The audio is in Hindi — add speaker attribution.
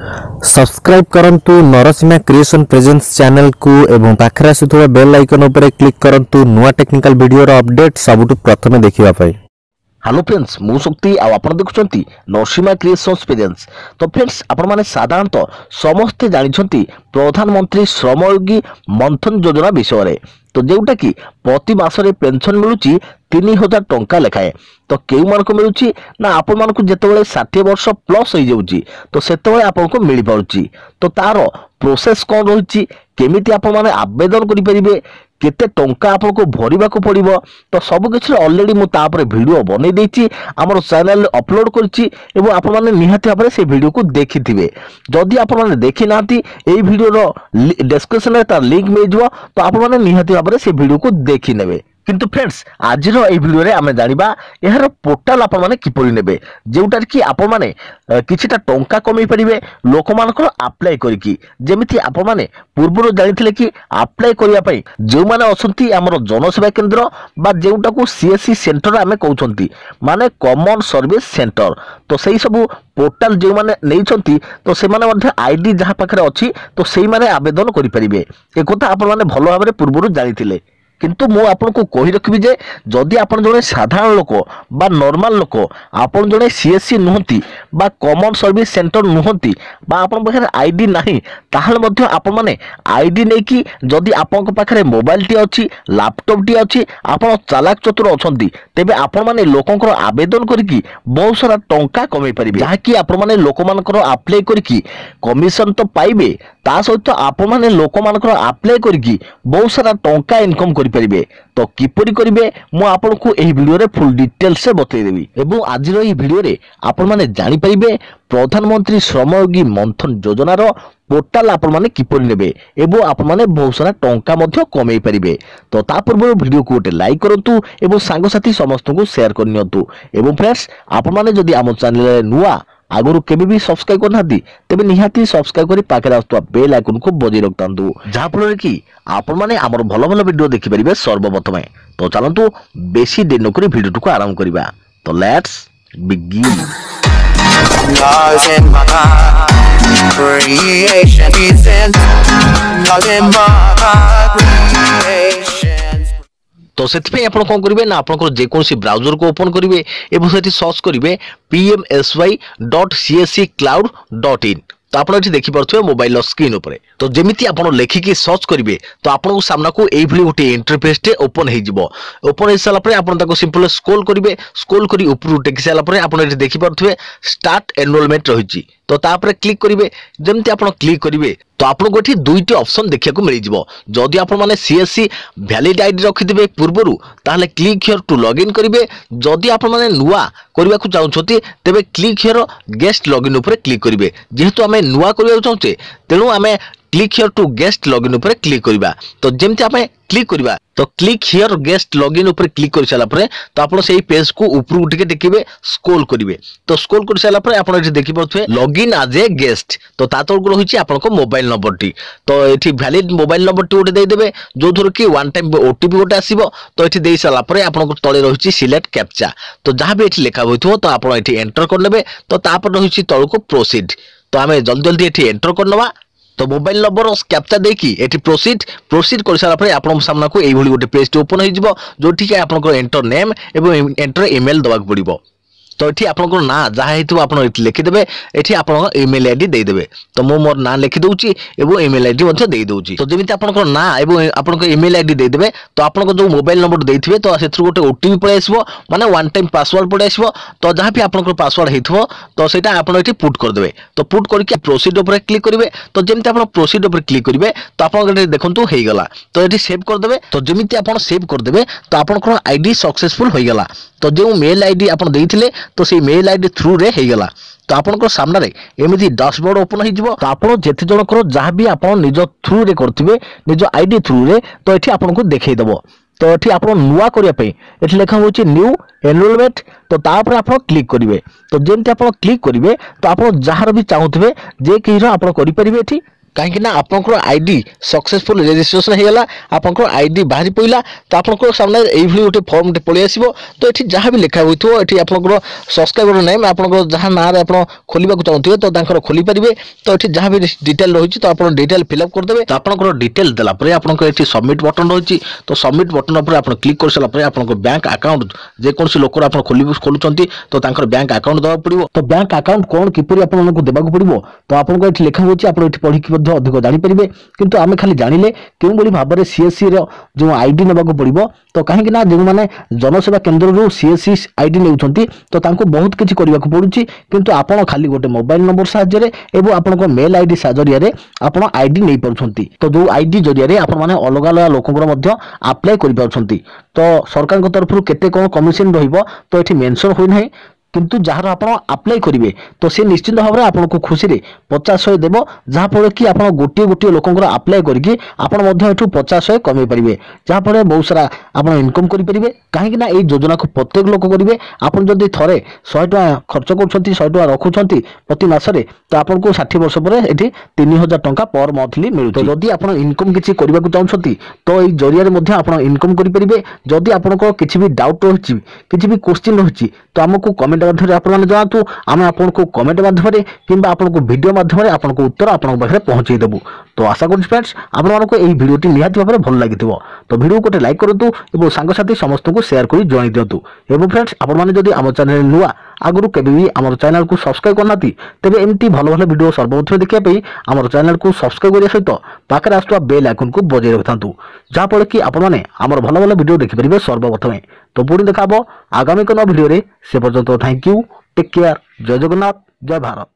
Speaker 1: सब्सक्राइब करंतु नरसिंहा क्रिएशन प्रेजेंस चैनल को एवं पाखरे आसुथबा बेल आइकन उपरे क्लिक करंतु नुआ टेक्निकल वीडियो रो अपडेट सबुठु प्रथमे देखिबा पई।
Speaker 2: हेलो फ्रेंड्स मु शक्ति आपण देखुछंती नरसिंहा क्रिएशन प्रेजेंस। तो फ्रेंड्स आपण माने साधारणतः समस्ते जानिछंती प्रधानमंत्री श्रमयोगी मंथन योजना विषय रे। तो जोटा कि प्रति मासरे पेंशन मिलुची 3000 टंका लेखाए। तो केउ मानको मिलुची ना आपण मानको जेतेबेले 60 वर्ष प्लस हो जाउची तो सेतेबेले आपण को मिली पाउची। तो तारो प्रोसेस कोन रहिची केमिति आपण माने आवेदन करि परिबे केते टंका आपन को भरिबा को पड़िबो तो सब किछ ऑलरेडी मु ता पर वीडियो बनै देछि हमर चैनल रे अपलोड करछि एवं आपण माने निहाती भाबरे से वीडियो को देखिथिबे। जदि आपण माने देखि नांती एई वीडियो रो डिस्क्रिप्शन रे तार लिंक मिल जिवो तो आपण माने निहाती भाबरे से वीडियो को देखि नेबे। किंतु फ्रेंड्स आज एई वीडियो रे आमे जानिबा एहार पोर्टल आपण माने किपरि नेबे जेउटार कि आपण माने किछिटा टंका कमै परिबे लोक मानकर अप्लाई करिकि। जेमिति आपण माने पूर्वरो जानिथिले कि अप्लाई करिया पई जे माने असंती हमर जनसेवा केंद्र बा जेउटा को सीएससी सेंटर आमे कहउछंती माने कॉमन सर्विस सेंटर। तो सेही सब पोर्टल जे माने नैछंती तो से माने मध्ये आईडी जहा पाखरे अछि तो सेही माने आवेदन करि परिबे। ए कथा आपण माने भलो भाबरे पूर्वरो जानिथिले। किंतु मु आपन को कहि रखबी जे जदि आपन जने साधारण लोक बा नॉर्मल लोक आपन जने सीएससी नुहंती बा कॉमन सर्विस सेंटर नुहंती बा आपन पाखरे आईडी नाही ताहले मध्ये आपन माने आईडी नै कि जदि आपन को पाखरे मोबाइल टी अछि लैपटॉप टी अछि आपन चालाक चतुर अछंती तेबे आपन माने लोकंकर आवेदन करिकि बहुत सारा टंका कमै परिबे जहा कि आपन माने लोक मानकर अप्लाई करिकि कमिशन तो पाइबे ता सहित आपन माने लोक मानकर अप्लाई करिकि बहुत सारा टंका इनकम परिबे। तो किपरि करिवे मु आपन को एही वीडियो रे फुल डिटेल से बतै देबी एवं आज रो एही वीडियो रे आपन माने जानि परिबे प्रधानमंत्री श्रमयोगी मंथन योजना रो पोर्टल आपन माने किपरि नेबे एवं आपन माने बहुत सारा टंका मध्ये कमै परिबे। तो ता पूर्व वीडियो को गोटे लाइक करंतु एवं सांग साथी समस्त को शेयर करनियंतु एवं फ्रेंड्स आपन माने जदि हम चैनल रे नुआ आगुरु केबे भी सब्सक्राइब करना दी तेबे निहाती सब्सक्राइब करी पाखे आस्तुवा बेल आइकन को बजाय रखतांतु जहा फल कि आपण माने हमर भलो भलो वीडियो देखि परिबे सर्वप्रथमे। तो चलंतु बेसी दिन करी वीडियो को आरंभ करिबा। तो लेट्स बिगिन। तो सेति आपण कोन करिवे ना आपण जे कोनसी ब्राउजर को ओपन करिवे एबो सेति सर्च करिवे pmsy.csccloud.in। तो आपण एठी देखि परथुवे मोबाइल स्क्रीन ऊपर। तो जेमिति आपण लेखिकी सर्च करिवे तो आपण सामना को एई भली गोटे इंटरफेस टे ओपन हे जिवो। ओपन हे साला परे आपण ताको सिंपल स्क्रॉल करिवे स्क्रॉल करी ऊपर टेकी साला परे आपण एठी देखि परथुवे स्टार्ट एनरोलमेंट रहिछि। तो तापर क्लिक करिवे जेमति आपण क्लिक करिवे तो आपन को एठी दुईटी ऑप्शन देखिया को मिल जिवो। जदि आपण माने सीएससी वैलिड आईडी रखिदिबे पूर्वरु ताहले क्लिक हियर टू लॉगिन करिवे। जदि आपण माने नुवा करबा को चाहउछथि तेबे क्लिक हियर गेस्ट लॉगिन ऊपर क्लिक करिवे। जेहेतु हमें नुवा करबा चाहउछे तेनु हमें click here to guest login ऊपर क्लिक करिबा। तो जेमति हमें क्लिक करिबा तो क्लिक हियर गेस्ट लॉगिन ऊपर क्लिक कर साला परे तो आपण सेही पेज को ऊपर उठके देखिबे स्क्रॉल करिवे। तो स्क्रॉल कर साला परे आपण एठी देखि परथुवे लॉगिन एज ए गेस्ट। तो ता तळ को रहिछि आपण को मोबाइल नंबर टी। तो एठी वैलिड मोबाइल नंबर टी ओटे देइ देबे जो थोर कि वन टाइम ओटीपी ओटे आसीबो। तो एठी देइ साला परे आपण को तळे रहिछि सिलेक्ट कैप्चा। तो जहां भी एठी लेखा होइथो तो आपण एठी एंटर कर नेबे। तो ता पर रहिछि तळ को प्रोसीड। तो हमें जल्दी जल्दी एठी एंटर कर नवा। तो मोबाइल नंबर कैप्चा देकी एठी प्रोसीड कर सारा परे आपन सामना को एई भली गोटे पेज ओपन हो जिवो जोठी के आपन को एंटर नेम एवं एंटर ईमेल दबाक पड़िबो। तो एठी आपन को ना जहा हेतु आपन एठी लिखि देबे एठी आपन ईमेल आईडी दे देबे। तो मो मोर ना लिखि दउची एवं ईमेल आईडी मध्ये दे दउची। तो जेमिति आपन को ना एवं आपन को ईमेल आईडी दे देबे तो आपन को जो मोबाइल नंबर देथिबे तो सेथु गोटे ओटीपी पळे आसीबो माने वन टाइम पासवर्ड पळे आसीबो। तो जहा भी आपन को पासवर्ड हेथबो तो सेटा आपन एठी पुट कर देबे। तो पुट करके प्रोसीड ऊपर क्लिक करिवे। तो जेमिति आपन प्रोसीड ऊपर क्लिक करिवे तो आपन एठी देखंतु हेई गला। तो एठी सेव कर देबे। तो जेमिति आपन सेव कर देबे तो आपन को आईडी सक्सेसफुल होई गला। तो जो मेल आईडी आपन देइथिले तो से मेल आईडी थ्रू रे हेई गला। तो आपन को सामना रे एमिति डैशबोर्ड ओपन हो जिवो। तो आपन जेते जण करो जहा भी आपन निज थ्रू रे करथिबे निज आईडी थ्रू रे तो एठी आपन को देखै दबो। तो एठी आपन नुवा करिया पे एठी लेखा होची न्यू एनरोलमेंट। तो ता पर आपन क्लिक करिवे। तो जेंति आपन क्लिक करिवे तो आपन जहार भी चाहुथिबे जे केहिरो आपन करि परिबे एठी। कहीं आपंकर आईडी सक्सेसफुल रेजिस्ट्रेशन होगा आपंकर आईडी बाहरी पड़ा तो आपंकर सामने ये गोटे फर्म पलि आस तो ये जहाँ भी लिखा हुई ये आपंकर सब्सक्राइबर नेम आपंकर जहाँ ना आप खोल चाहते तो खोली पारे तो ये जहाँ भी डिटेल रही तो आप डिटेल फिलअप करदे तो आपंकर डिटेल देलापर आपंकर ये सबमिट बटन रही तो सबमिट बटन पर आप क्लिक कर सारापर आप बैंक अकाउंट जेकोसी लोक आप खोलुंट तो बैंक अकाउंट देवा पड़ो तो बैंक अकाउंट कौन किपर आपको देवाक पड़ो तो आपको ये लिखा होती आप पढ़ी अधिक जानीपारे किंतु आम खाली जानिले क्यों भाव में सीएससी जो आईडी नेबाक पड़ो तो कहीं जो मैंने जनसेवा केन्द्र सीएससी आईडी नेउछंती तो तांको बहुत किछि करबाक पड़ुछि किंतु आपण खाली गोटे मोबाइल नंबर साहाय्य एवं आपन मेल आईडी जरिया आपण आईडी नहीं पारुछंती तो जो आईडी जरिया आपण माने अलग अलग लोकंकर मध्य अप्लाई करि पारुछंती तो सरकार तरफ केते कोन कमिशन रहिबो तो एठी मेंशन होई नै किंतु जहाँ आप अप्लाई करेंगे तो सी निश्चित भाव में आपको खुशी 50-100 देव जहाँफल कि आप गोटे गोटे लोकंर अप्लाई करके 50-100 कमे पारे जहाँफल बहुत सारा आप इनकम करेंगे कहीं योजना को प्रत्येक लोक करेंगे आप जब थे 100 टका खर्च कर 100 टका रखुंट प्रति मसरे तो आपको 60 वर्ष पर ये 3000 टंका पर मंथली मिलू तो जदि आप इनकम किसी करने चाहते तो ये जरिया आप इनकम करेंगे जदि आपको किसी भी डाउट रही किसी भी क्वेश्चन रही तो आमको कमेंट माध्यम आपने जनातु आम आपको कमेंट माध्यम कि आपको वीडियो माध्यम आपको उत्तर आपको पाखे पहुंचेदेबू तो आशा करूँ फ्रेंड्स आपको यही भिडियोटी निहाती भाव में भल लगी तो भिडियो गोटे लाइक करूँ और सांगसाथी समस्त को शेयर कर जन दिंतु और फ्रेंड्स आपने आम चैनल नुआ आगु केबी आम चैनल को सब्सक्राइब करना तेज एमती भल भल भिडियो सर्वप्रथम देखा आम चैनल को सब्सक्राइब करने सहित पाखे आसुवा बेल आइकन को बजाय रखि जहाँफल कि आपने आम भल भल भिडियो देखिपारे सर्वप्रथमे तो पुणी देखा आगामी भिडियो से पर्यंत थैंक यू टेक केयर जय जगन्नाथ जय भारत।